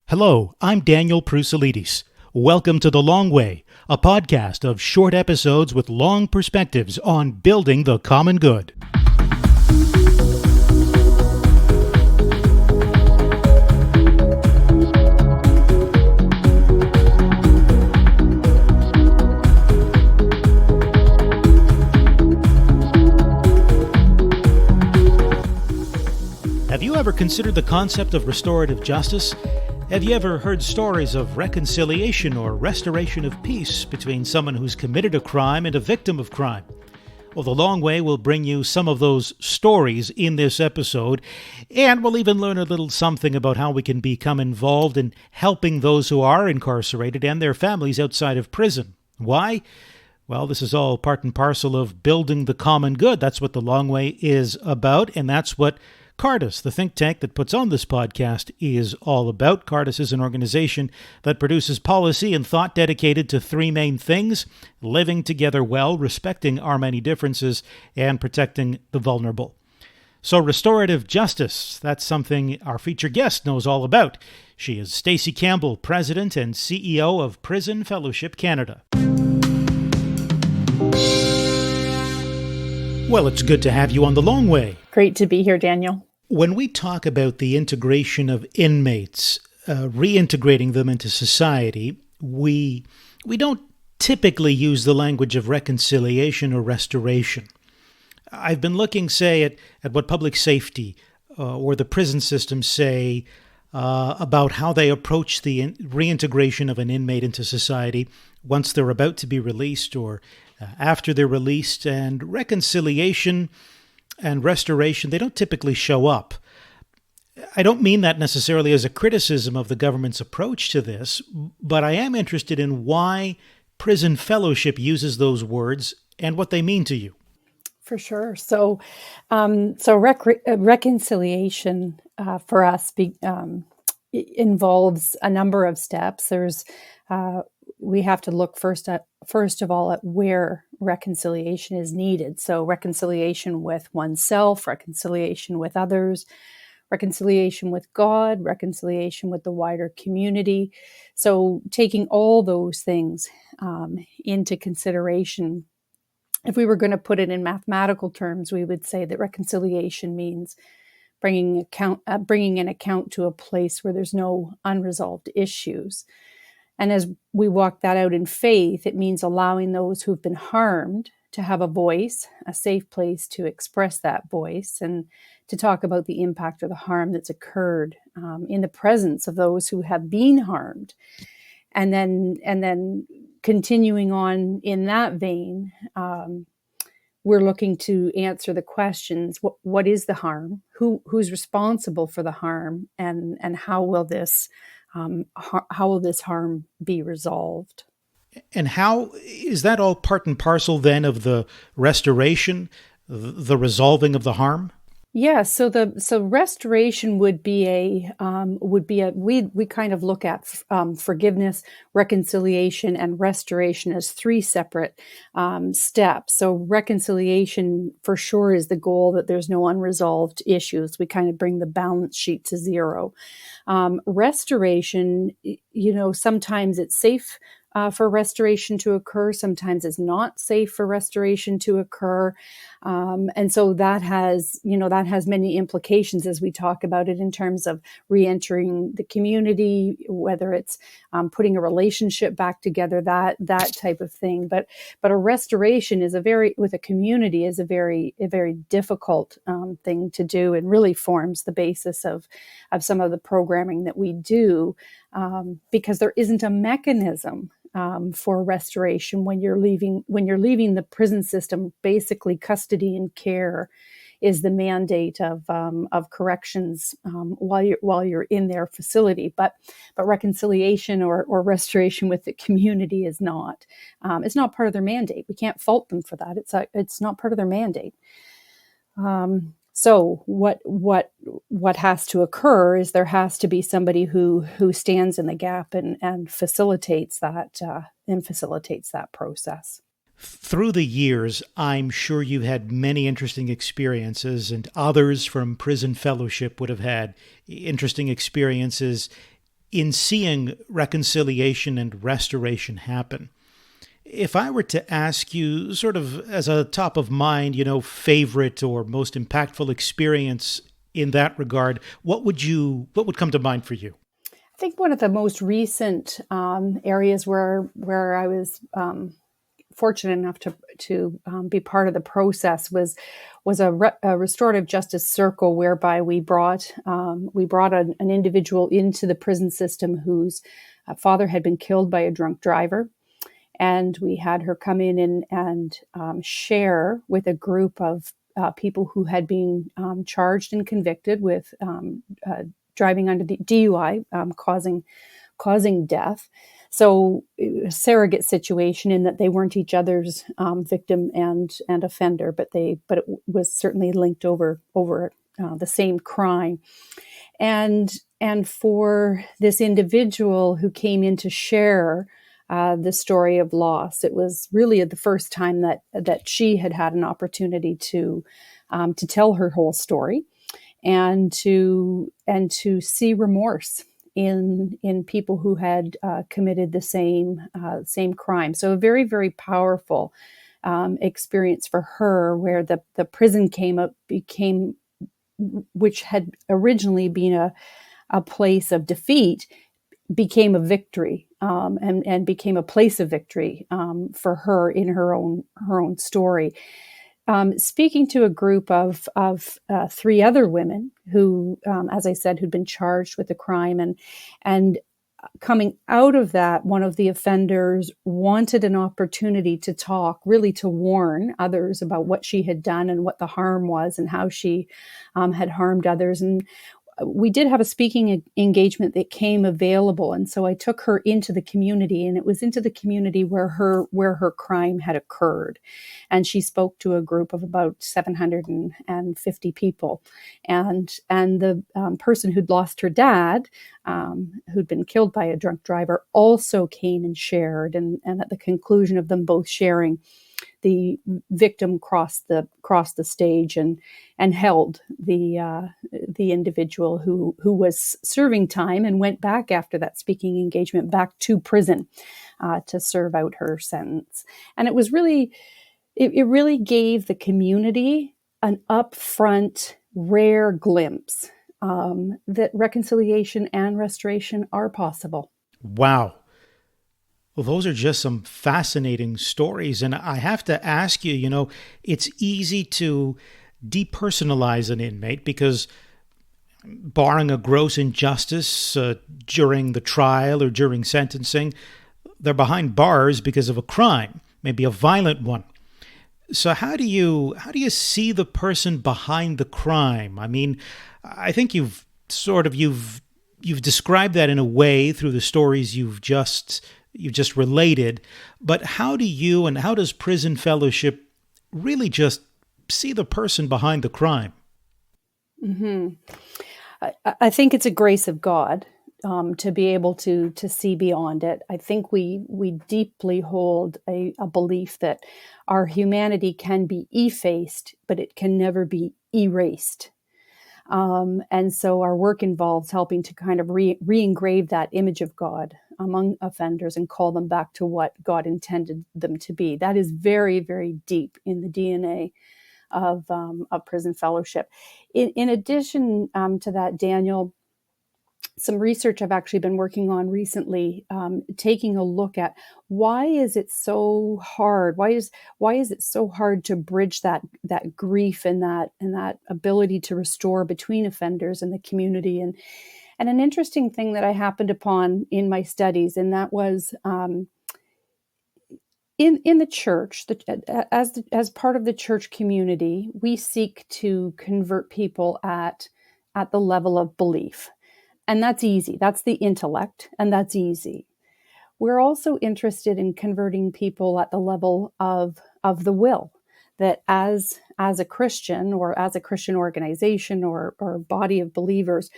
Hello, I'm Daniel Prusilides. Welcome to The Long Way, a podcast of short episodes with long perspectives on building the common good. Have you ever considered the concept of restorative justice? Have you ever heard stories of reconciliation or restoration of peace between someone who's committed a crime and a victim of crime? Well, The Long Way will bring you some of those stories in this episode, and we'll even learn a little something about how we can become involved in helping those who are incarcerated and their families outside of prison. Why? Well, this is all part and parcel of building the common good. That's what The Long Way is about, and that's what Cardus, the think tank that puts on this podcast, is all about. Cardus is an organization that produces policy and thought dedicated to three main things: living together well, respecting our many differences, and protecting the vulnerable. So restorative justice, that's something our featured guest knows all about. She is Stacey Campbell, President and CEO of Prison Fellowship Canada. Well, it's good to have you on The Long Way. Great to be here, Daniel. When we talk about the integration of inmates, reintegrating them into society, we don't typically use the language of reconciliation or restoration. I've been looking, say, at what public safety or the prison system say about how they approach the reintegration of an inmate into society once they're about to be released or after they're released, and reconciliation and restoration, they don't typically show up. I don't mean that necessarily as a criticism of the government's approach to this, but I am interested in why Prison Fellowship uses those words and what they mean to you. For sure. So reconciliation for us involves a number of steps. We have to look first of all at where reconciliation is needed. So reconciliation with oneself, reconciliation with others, reconciliation with God, reconciliation with the wider community. So taking all those things into consideration, if we were going to put it in mathematical terms, we would say that reconciliation means bringing an account to a place where there's no unresolved issues. And as we walk that out in faith, it means allowing those who've been harmed to have a voice, a safe place to express that voice, and to talk about the impact of the harm that's occurred in the presence of those who have been harmed. And then continuing on in that vein, we're looking to answer the questions: what is the harm? Who's responsible for the harm? And how will this harm be resolved? And how is that all part and parcel then of the restoration, the resolving of the harm? Yeah, so restoration would be we kind of look at forgiveness, reconciliation, and restoration as three separate steps. So reconciliation for sure is the goal, that there's no unresolved issues. We kind of bring the balance sheet to zero. Restoration, sometimes it's safe for restoration to occur. Sometimes it's not safe for restoration to occur. And so that has many implications as we talk about it in terms of reentering the community, whether it's putting a relationship back together, that type of thing. But a restoration with a community is a very difficult thing to do, and really forms the basis of some of the programming that we do, because there isn't a mechanism for restoration when you're leaving the prison system. Basically, custody and care is the mandate of corrections while you're in their facility. But reconciliation or restoration with the community is not. It's not part of their mandate. We can't fault them for that. It's not part of their mandate. So what has to occur is there has to be somebody who stands in the gap and facilitates that process. Through the years, I'm sure you've had many interesting experiences, and others from Prison Fellowship would have had interesting experiences in seeing reconciliation and restoration happen. If I were to ask you, sort of as a top of mind, favorite or most impactful experience in that regard, what would come to mind for you? I think one of the most recent areas where I was fortunate enough to be part of the process was a restorative justice circle, whereby we brought an individual into the prison system whose father had been killed by a drunk driver, and we had her come in and share with a group of people who had been charged and convicted with driving under the DUI, causing death. So a surrogate situation in that they weren't each other's victim and offender, but it was certainly linked over the same crime. And for this individual who came in to share the story of loss, it was really the first time that she had an opportunity to tell her whole story, and to see remorse in people who had committed the same crime. So a very, very powerful experience for her, where the prison became, which had originally been a place of defeat, became a victory, and became a place of victory for her in her own story. Speaking to a group of three other women who, as I said, who'd been charged with the crime, and coming out of that, one of the offenders wanted an opportunity to talk, really to warn others about what she had done and what the harm was and how she had harmed others. And we did have a speaking engagement that came available. And so I took her into the community, and it was into the community where her crime had occurred. And she spoke to a group of about 750 people. And the person who'd lost her dad, who'd been killed by a drunk driver, also came and shared. And at the conclusion of them both sharing, the victim crossed the stage and held the individual who was serving time, and went back after that speaking engagement back to prison to serve out her sentence. And it was really, it really gave the community an upfront, rare glimpse that reconciliation and restoration are possible. Wow. Well, those are just some fascinating stories. And I have to ask you, it's easy to depersonalize an inmate because, barring a gross injustice during the trial or during sentencing, they're behind bars because of a crime, maybe a violent one. So how do you see the person behind the crime? I mean, I think you've described that in a way through the stories you've just related, but how does Prison Fellowship really just see the person behind the crime? Mm-hmm. I think it's a grace of God to be able to see beyond it. I think we deeply hold a belief that our humanity can be effaced, but it can never be erased. And so our work involves helping to kind of re-engrave that image of God among offenders and call them back to what God intended them to be. That is very, very deep in the DNA of Prison Fellowship. In addition to that, Daniel, some research I've actually been working on recently, taking a look at why is it so hard? Why is it so hard to bridge that grief and that ability to restore between offenders and the community? And an interesting thing that I happened upon in my studies, and that was in the church, as part of the church community, we seek to convert people at the level of belief. And that's easy. That's the intellect, and that's easy. We're also interested in converting people at the level of the will, that as a Christian or as a Christian organization or body of believers,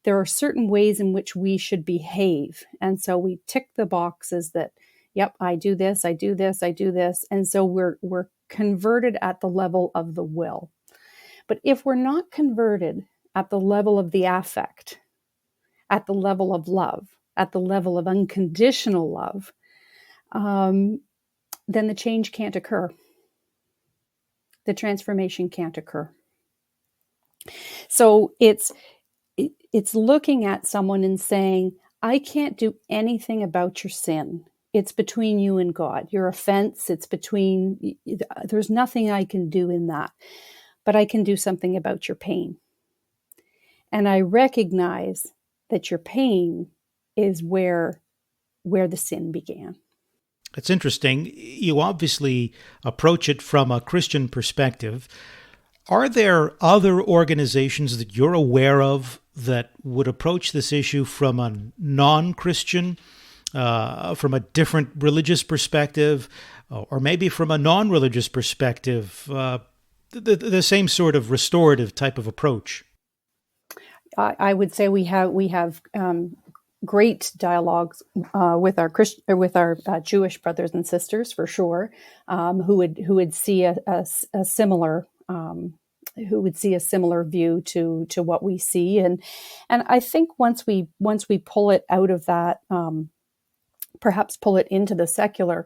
there are certain ways in which we should behave. And so we tick the boxes that, yep, I do this, I do this, I do this. And so we're converted at the level of the will. But if we're not converted at the level of the affect, at the level of love, at the level of unconditional love, then the change can't occur. The transformation can't occur. So it's looking at someone and saying, I can't do anything about your sin. It's between you and God. Your offense, there's nothing I can do in that, but I can do something about your pain. And I recognize that your pain is where the sin began. It's interesting. You obviously approach it from a Christian perspective. Are there other organizations that you're aware of that would approach this issue from a non-Christian, from a different religious perspective, or maybe from a non-religious perspective, the same sort of restorative type of approach? I would say we have great dialogues with our Jewish brothers and sisters, for sure, who would see a similar view to what we see, and I think once we pull it out of that, perhaps pull it into the secular,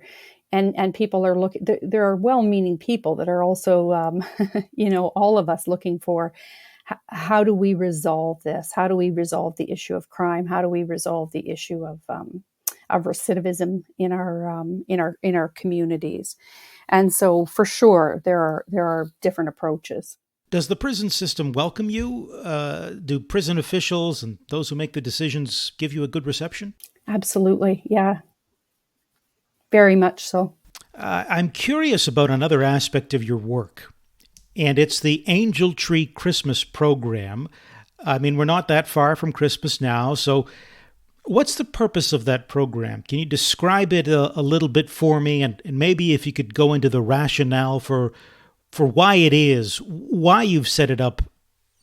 and people are looking. There are well-meaning people that are also, all of us looking for. How do we resolve this? How do we resolve the issue of crime? How do we resolve the issue of recidivism in our communities? And so, for sure, there are different approaches. Does the prison system welcome you? Do prison officials and those who make the decisions give you a good reception? Absolutely, yeah, very much so. I'm curious about another aspect of your work. And it's the Angel Tree Christmas program. I mean, we're not that far from Christmas now. So what's the purpose of that program? Can you describe it a little bit for me? And maybe if you could go into the rationale for why it is, why you've set it up,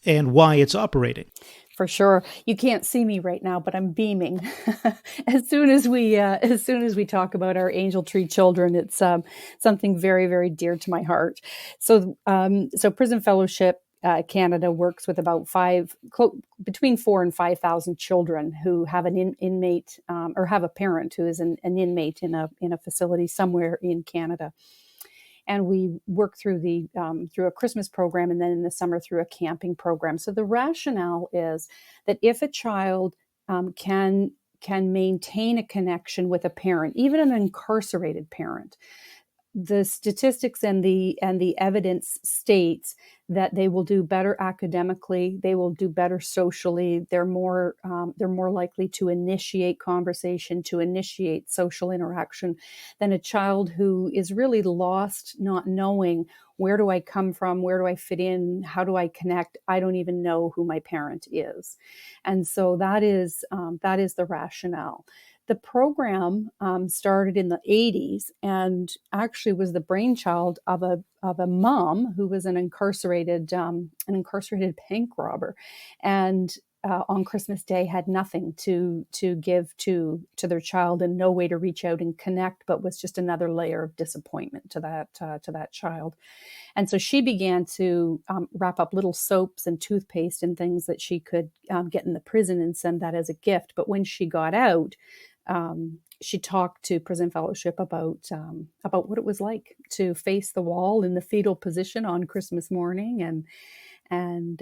and why it's operating. For sure. You can't see me right now, but I'm beaming. As soon as we talk about our Angel Tree children, it's something very, very dear to my heart. So Prison Fellowship Canada works with about between 4,000 and 5,000 children who have an inmate or have a parent who is an inmate in a facility somewhere in Canada. And we work through a Christmas program, and then in the summer through a camping program. So the rationale is that if a child can maintain a connection with a parent, even an incarcerated parent, the statistics and the evidence states that they will do better academically, they will do better socially, they're more likely to initiate conversation, to initiate social interaction than a child who is really lost, not knowing where do I come from, where do I fit in, how do I connect, I don't even know who my parent is. And so that is the rationale. The program started in the 80s and actually was the brainchild of a mom who was an incarcerated bank robber, and on Christmas Day had nothing to give to their child and no way to reach out and connect, but was just another layer of disappointment to that child. And so she began to wrap up little soaps and toothpaste and things that she could get in the prison and send that as a gift. But when she got out, she talked to Prison Fellowship about what it was like to face the wall in the fetal position on Christmas morning, and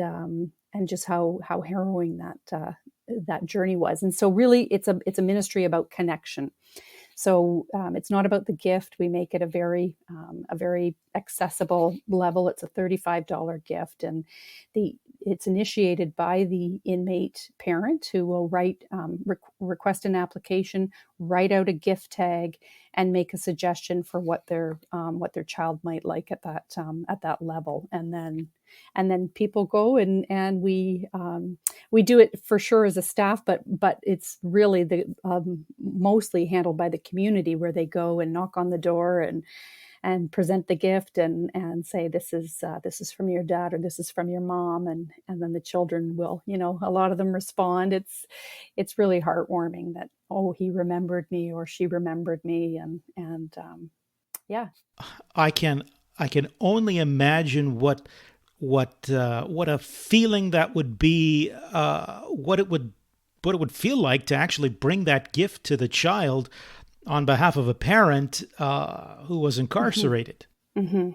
just how harrowing that journey was. And so really it's a ministry about connection. So it's not about the gift. We make it a very accessible level. It's a $35 gift, and it's initiated by the inmate parent who will request an application, write out a gift tag, and make a suggestion for what their child might like at that level, and then people go and we do it for sure as a staff, but it's really mostly handled by the community, where they go and knock on the door and present the gift and say, this is from your dad, or this is from your mom, and then the children will, a lot of them respond. It's really heartwarming that, oh, he remembered me or she remembered me, and yeah. I can only imagine what a feeling that would be, what it would what it would feel like to actually bring that gift to the child on behalf of a parent who was incarcerated. Mm-hmm.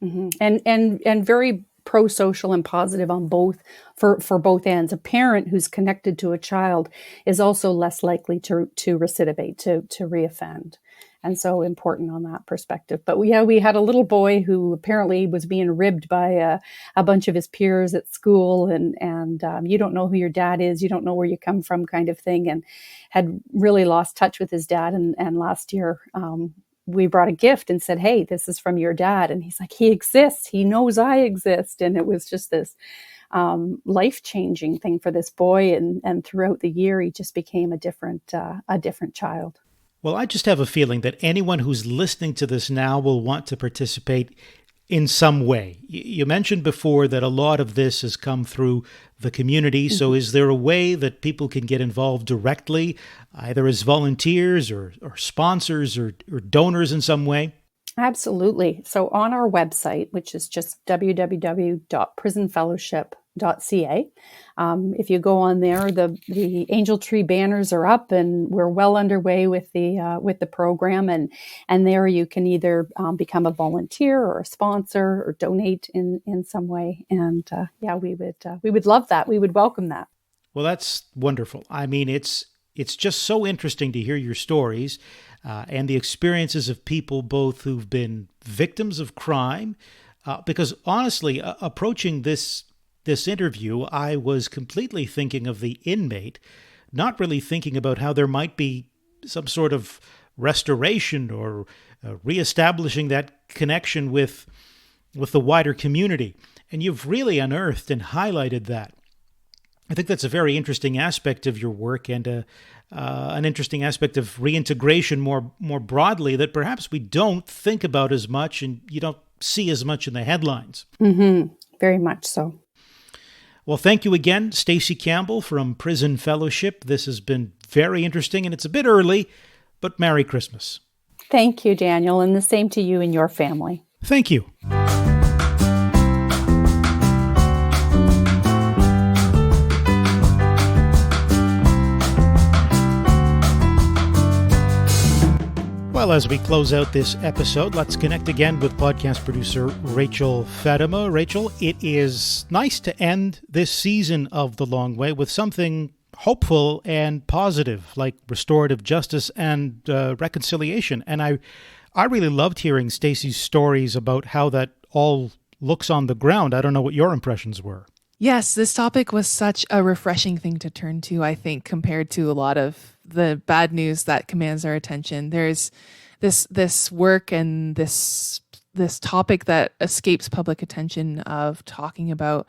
Mm-hmm. And very pro-social and positive on both for both ends. A parent who's connected to a child is also less likely to recidivate, to reoffend. And so important on that perspective. But we had a little boy who apparently was being ribbed by a bunch of his peers at school, and you don't know who your dad is, you don't know where you come from, kind of thing, and had really lost touch with his dad. And last year, we brought a gift and said, "Hey, this is from your dad." And he's like, "He exists. He knows I exist." And it was just this life-changing thing for this boy. And throughout the year, he just became a different child. Well, I just have a feeling that anyone who's listening to this now will want to participate in some way. You mentioned before that a lot of this has come through the community. So is there a way that people can get involved directly, either as volunteers or sponsors or donors in some way? Absolutely. So on our website, which is just www.prisonfellowship.ca, if you go on there, the Angel Tree banners are up, and we're well underway with the program. And there you can either become a volunteer or a sponsor or donate in some way. And we would love that. We would welcome that. Well, that's wonderful. I mean, it's just so interesting to hear your stories and the experiences of people both who've been victims of crime. Because honestly, approaching this interview, I was completely thinking of the inmate, not really thinking about how there might be some sort of restoration or reestablishing that connection with the wider community. And you've really unearthed and highlighted that. I think that's a very interesting aspect of your work, and an interesting aspect of reintegration more broadly that perhaps we don't think about as much, and you don't see as much in the headlines. Mm-hmm. Very much so. Well, thank you again, Stacey Campbell from Prison Fellowship. This has been very interesting, and it's a bit early, but Merry Christmas. Thank you, Daniel, and the same to you and your family. Thank you. Well, as we close out this episode, let's connect again with podcast producer Rachel Fatima. Rachel, it is nice to end this season of The Long Way with something hopeful and positive, like restorative justice and reconciliation. And I really loved hearing Stacy's stories about how that all looks on the ground. I don't know what your impressions were. Yes, this topic was such a refreshing thing to turn to, I think, compared to a lot of the bad news that commands our attention. There's this work and this topic that escapes public attention of talking about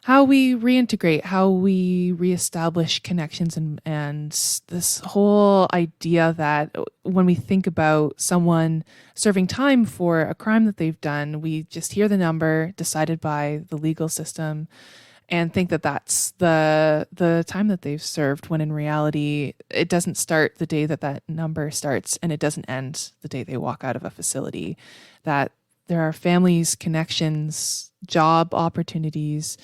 how we reintegrate, how we reestablish connections, and this whole idea that when we think about someone serving time for a crime that they've done, we just hear the number decided by the legal system and think that that's the time that they've served, when in reality, it doesn't start the day that number starts, and it doesn't end the day they walk out of a facility. That there are families, connections, job opportunities,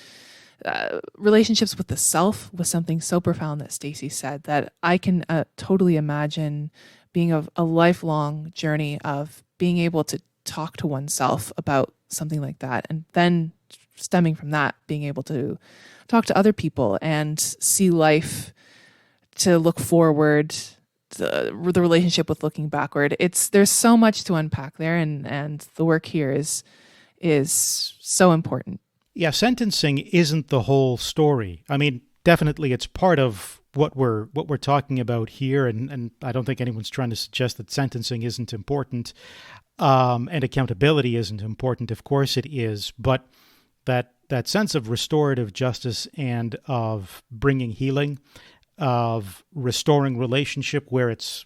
relationships with the self was something so profound that Stacy said that I can totally imagine being a lifelong journey of being able to talk to oneself about something like that, and then stemming from that, being able to talk to other people and see life, to look forward, the relationship with looking backward. There's so much to unpack there, and the work here is so important. Yeah, sentencing isn't the whole story. I mean, definitely it's part of what we're talking about here, and I don't think anyone's trying to suggest that sentencing isn't important, and accountability isn't important. Of course it is, but that sense of restorative justice and of bringing healing, of restoring relationship where it's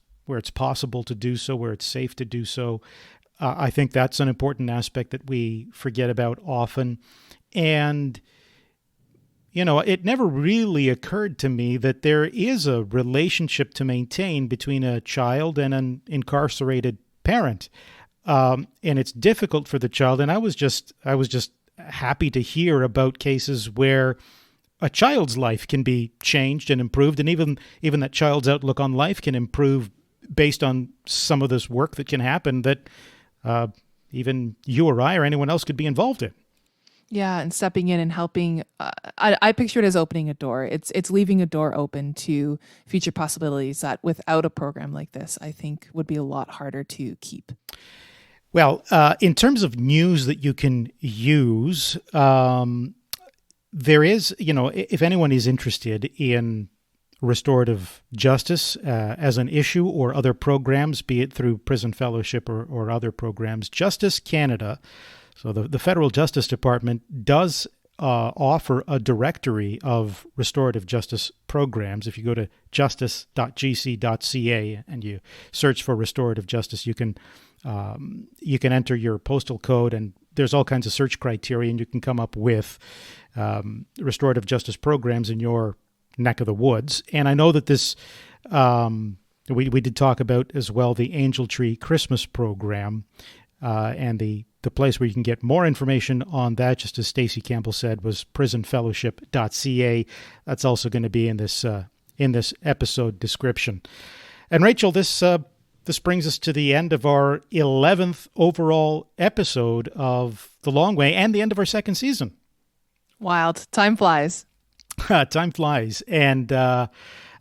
possible to do so, where it's safe to do so, I think that's an important aspect that we forget about often. And, it never really occurred to me that there is a relationship to maintain between a child and an incarcerated parent. And it's difficult for the child. And I was just happy to hear about cases where a child's life can be changed and improved, and even that child's outlook on life can improve based on some of this work that can happen that even you or I or anyone else could be involved in. Yeah, and stepping in and helping. I picture it as opening a door. It's leaving a door open to future possibilities that without a program like this, I think would be a lot harder to keep. Well, in terms of news that you can use, there is, if anyone is interested in restorative justice as an issue or other programs, be it through prison fellowship or other programs, Justice Canada, so the Federal Justice Department does offer a directory of restorative justice programs. If you go to justice.gc.ca and you search for restorative justice, you can enter your postal code, and there's all kinds of search criteria, and you can come up with restorative justice programs in your neck of the woods. And I know that this, we did talk about as well the Angel Tree Christmas program, and the place where you can get more information on that, just as Stacey Campbell said, was prisonfellowship.ca. That's also going to be in this episode description. And Rachel, this brings us to the end of our 11th overall episode of The Long Way and the end of our second season. Wild. Time flies. Time flies. And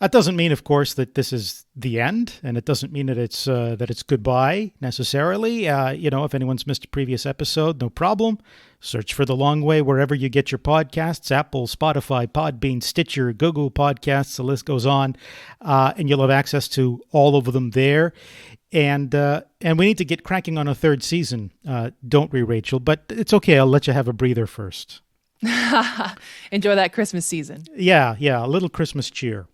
that doesn't mean, of course, that this is the end, and it doesn't mean that it's goodbye necessarily. If anyone's missed a previous episode, no problem. Search for The Long Way wherever you get your podcasts: Apple, Spotify, Podbean, Stitcher, Google Podcasts. The list goes on, and you'll have access to all of them there. And we need to get cracking on a third season, don't we, Rachel? But it's okay. I'll let you have a breather first. Enjoy that Christmas season. Yeah, a little Christmas cheer.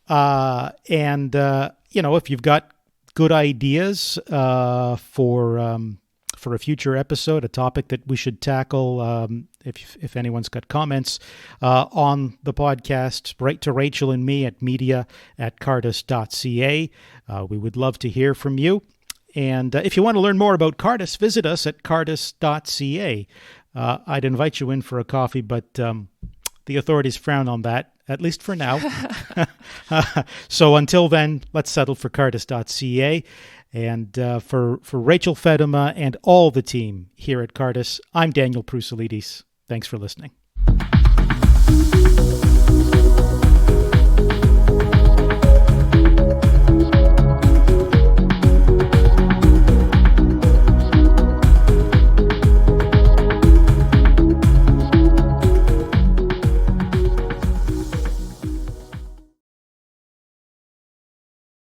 If you've got good ideas for a future episode, a topic that we should tackle, if anyone's got comments on the podcast, write to Rachel and me at media@cardis.ca. We would love to hear from you. And if you want to learn more about Cardis, visit us at cardis.ca. I'd invite you in for a coffee, but the authorities frown on that, at least for now. So until then, let's settle for cardis.ca. And for Rachel Fedema and all the team here at Cardis, I'm Daniel Prusalides. Thanks for listening.